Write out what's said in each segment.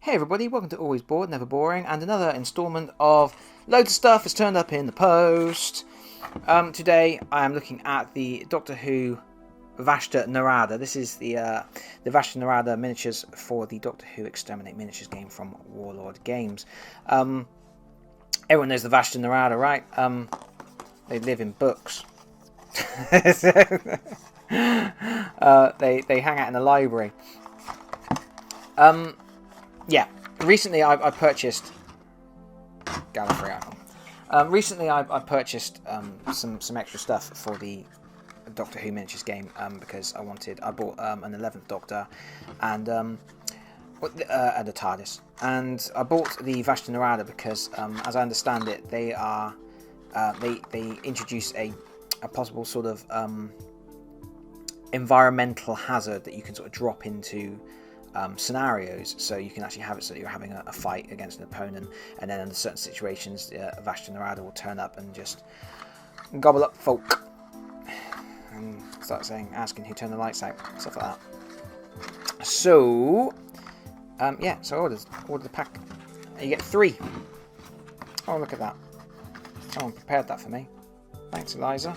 Hey everybody, welcome to Always Bored, Never Boring, and another instalment of loads of stuff has turned up in the post. Today I am looking at the Doctor Who Vashta Nerada. This is the Vashta Nerada miniatures for the Doctor Who Exterminate miniatures game from Warlord Games. Everyone knows the Vashta Nerada, right? They live in books. They hang out in a library. Yeah, recently I purchased Gallifrey icon. Recently I purchased some extra stuff for the Doctor Who miniatures game because I bought an 11th Doctor and a TARDIS, and I bought the Vashta Nerada because as I understand it, they introduce a possible sort of environmental hazard that you can sort of drop into scenarios, so you can actually have it so that you're having a fight against an opponent, and then under certain situations Vashta Nerada will turn up and just gobble up folk and start asking who turned the lights out, stuff like that. So yeah, so I ordered the pack. You get 3. Oh, look at that, someone prepared that for me. Thanks, Eliza.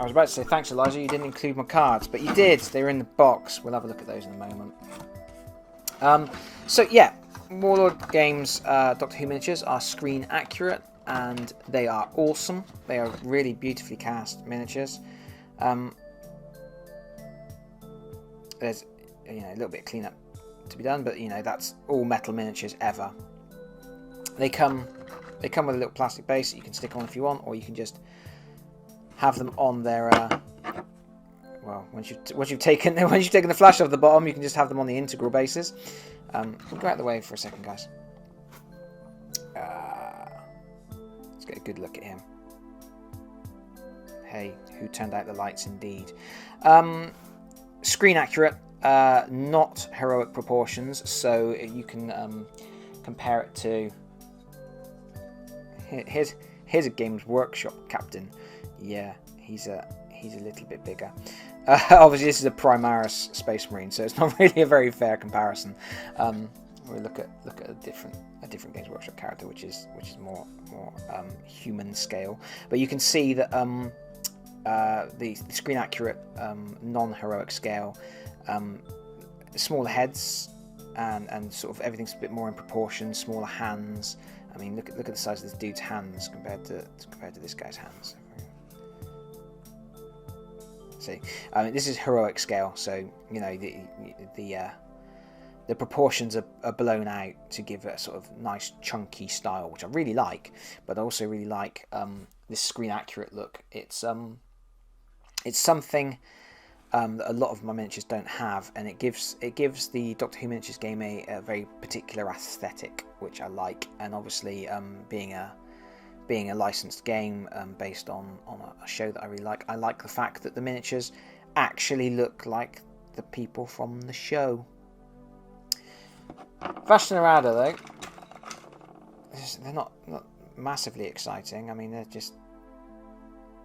I was about to say, thanks Eliza, you didn't include my cards, but you did. They're in the box. We'll have a look at those in a moment. So yeah, Warlord Games Doctor Who miniatures are screen accurate, and they are awesome. They are really beautifully cast miniatures. There's a little bit of cleanup to be done, but that's all metal miniatures ever. They come with a little plastic base that you can stick on if you want, or you can just have them on their well, once you've taken the flash off the bottom, you can just have them on the integral bases. We'll go out of the way for a second, guys. Let's get a good look at him. Hey, who turned out the lights indeed. Screen accurate, not heroic proportions, so you can compare it to here's a Games Workshop captain. Yeah, he's a little bit bigger. Obviously, this is a Primaris Space Marine, so it's not really a very fair comparison. We look at a different Games Workshop character, which is more human scale. But you can see that the screen accurate non-heroic scale, smaller heads, and sort of everything's a bit more in proportion. Smaller hands. I mean, look at the size of this dude's hands compared to this guy's hands. See, this is heroic scale, so the proportions are blown out to give it a sort of nice chunky style, which I really like. But I also really like this screen accurate look. It's something that a lot of my miniatures don't have, and it gives the Doctor Who miniatures game a very particular aesthetic, which I like. And obviously, being a licensed game based on a show that I really like, I like the fact that the miniatures actually look like the people from the show. Vashta Nerada, though, they're not massively exciting. I mean, they're just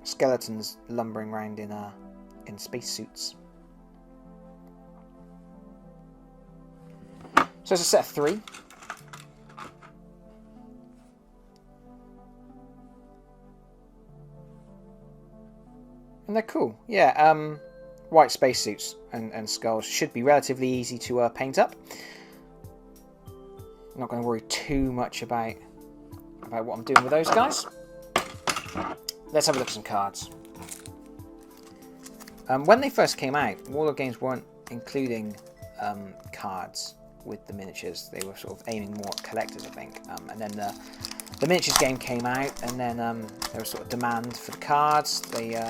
skeletons lumbering around in spacesuits. So it's a set of 3. And they're cool. Yeah, white spacesuits and skulls should be relatively easy to paint up. I'm not going to worry too much about what I'm doing with those guys. Let's have a look at some cards. When they first came out, Warlord Games weren't including cards with the miniatures. They were sort of aiming more at collectors, I think. And then the miniatures game came out, and then there was sort of demand for the cards. They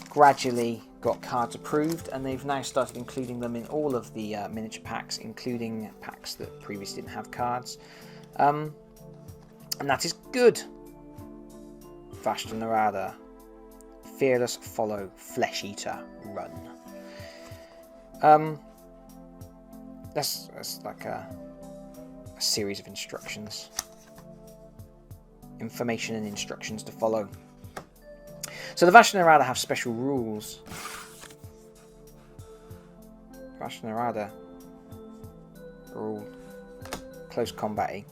gradually got cards approved, and they've now started including them in all of the miniature packs, including packs that previously didn't have cards. And that is good. Vashta Nerada. Fearless, follow, flesh eater, run. That's like a series of instructions. Information and instructions to follow. So the Vashta Nerada have special rules. Vashta Nerada are all close combat-y.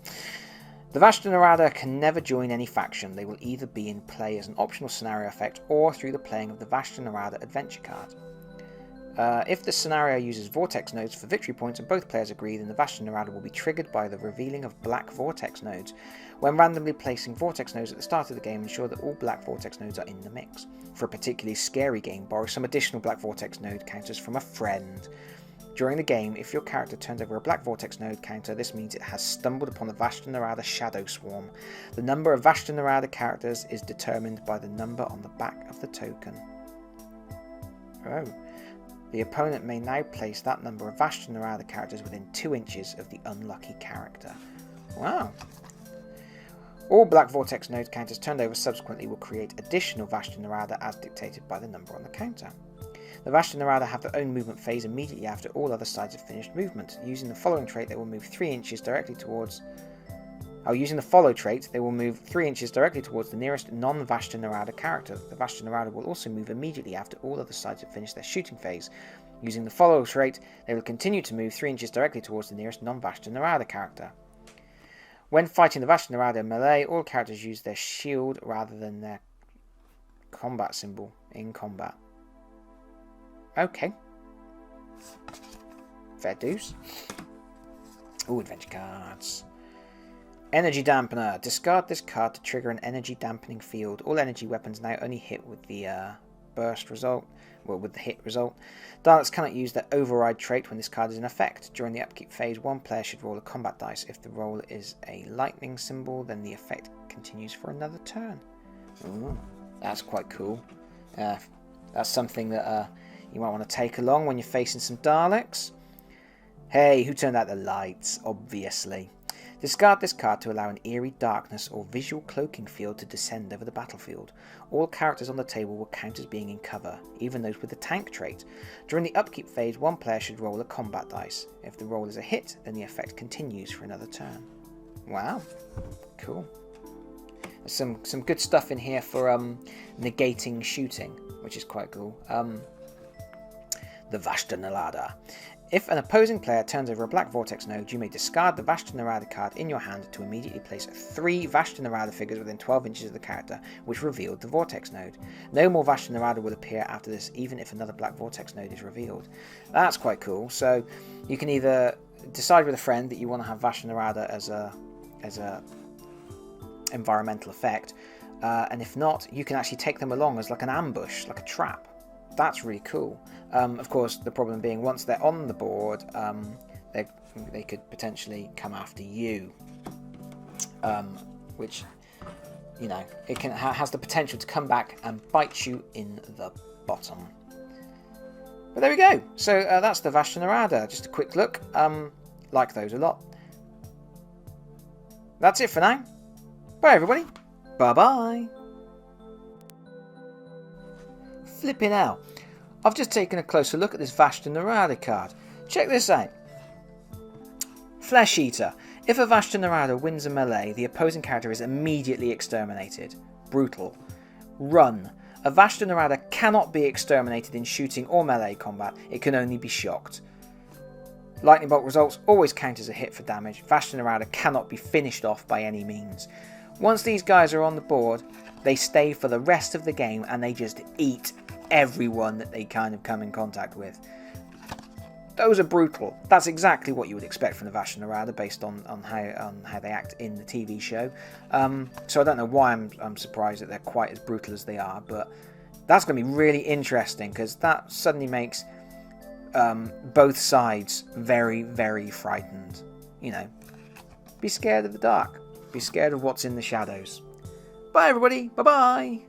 The Vashta Nerada can never join any faction. They will either be in play as an optional scenario effect or through the playing of the Vashta Nerada adventure card. If the scenario uses vortex nodes for victory points and both players agree, then the Vashta Nerada will be triggered by the revealing of black vortex nodes. When randomly placing vortex nodes at the start of the game, ensure that all black vortex nodes are in the mix. For a particularly scary game, borrow some additional black vortex node counters from a friend. During the game, if your character turns over a black vortex node counter, this means it has stumbled upon the Vashta Nerada Shadow Swarm. The number of Vashta Nerada characters is determined by the number on the back of the token. Oh. The opponent may now place that number of Vashta Nerada characters within 2 inches of the unlucky character. Wow. All black vortex node counters turned over subsequently will create additional Vashta Nerada as dictated by the number on the counter. The Vashta Nerada have their own movement phase immediately after all other sides have finished movement. Using the following trait, they will move 3 inches directly towards... using the follow trait, they will move 3 inches directly towards the nearest non-Vashta Nerada character. The Vashta Nerada will also move immediately after all other sides have finished their shooting phase. Using the follow trait, they will continue to move 3 inches directly towards the nearest non-Vashta Nerada character. When fighting the Vashta Nerada in melee, all characters use their shield rather than their combat symbol in combat. Okay. Fair dues. Ooh, adventure cards. Energy Dampener. Discard this card to trigger an energy dampening field. All energy weapons now only hit with the burst result. Well, with the hit result. Daleks cannot use their override trait when this card is in effect. During the upkeep phase, one player should roll a combat dice. If the roll is a lightning symbol, then the effect continues for another turn. Ooh, that's quite cool. That's something that you might want to take along when you're facing some Daleks. Hey, who turned out the lights? Obviously. Discard this card to allow an eerie darkness or visual cloaking field to descend over the battlefield. All characters on the table will count as being in cover, even those with the tank trait. During the upkeep phase, one player should roll a combat dice. If the roll is a hit, then the effect continues for another turn. Wow, cool. There's some good stuff in here for negating shooting, which is quite cool. The Vashta Nerada. If an opposing player turns over a black vortex node, you may discard the Vashta Nerada card in your hand to immediately place 3 Vashta Nerada figures within 12 inches of the character, which revealed the vortex node. No more Vashta Nerada will appear after this, even if another black vortex node is revealed. That's quite cool. So you can either decide with a friend that you want to have Vashta Nerada as a environmental effect, and if not, you can actually take them along as like an ambush, like a trap. That's really cool. Of course, the problem being once they're on the board, they could potentially come after you, which, you know, it has the potential to come back and bite you in the bottom. But there we go. So that's the Vashta Nerada. Just a quick look. Like those a lot. That's it for now. Bye, everybody. Bye-bye. Flipping out. I've just taken a closer look at this Vashta Nerada card. Check this out. Flesh Eater. If a Vashta Nerada wins a melee, the opposing character is immediately exterminated. Brutal. Run. A Vashta Nerada cannot be exterminated in shooting or melee combat. It can only be shocked. Lightning Bolt results always count as a hit for damage. Vashta Nerada cannot be finished off by any means. Once these guys are on the board, they stay for the rest of the game and they just eat everyone that they kind of come in contact with. Those are brutal. That's exactly what you would expect from the Vashta Nerada based on how they act in the TV show. So I don't know why I'm surprised that they're quite as brutal as they are, but that's going to be really interesting because that suddenly makes both sides very, very frightened. You know, be scared of the dark. Be scared of what's in the shadows. Bye everybody. Bye bye.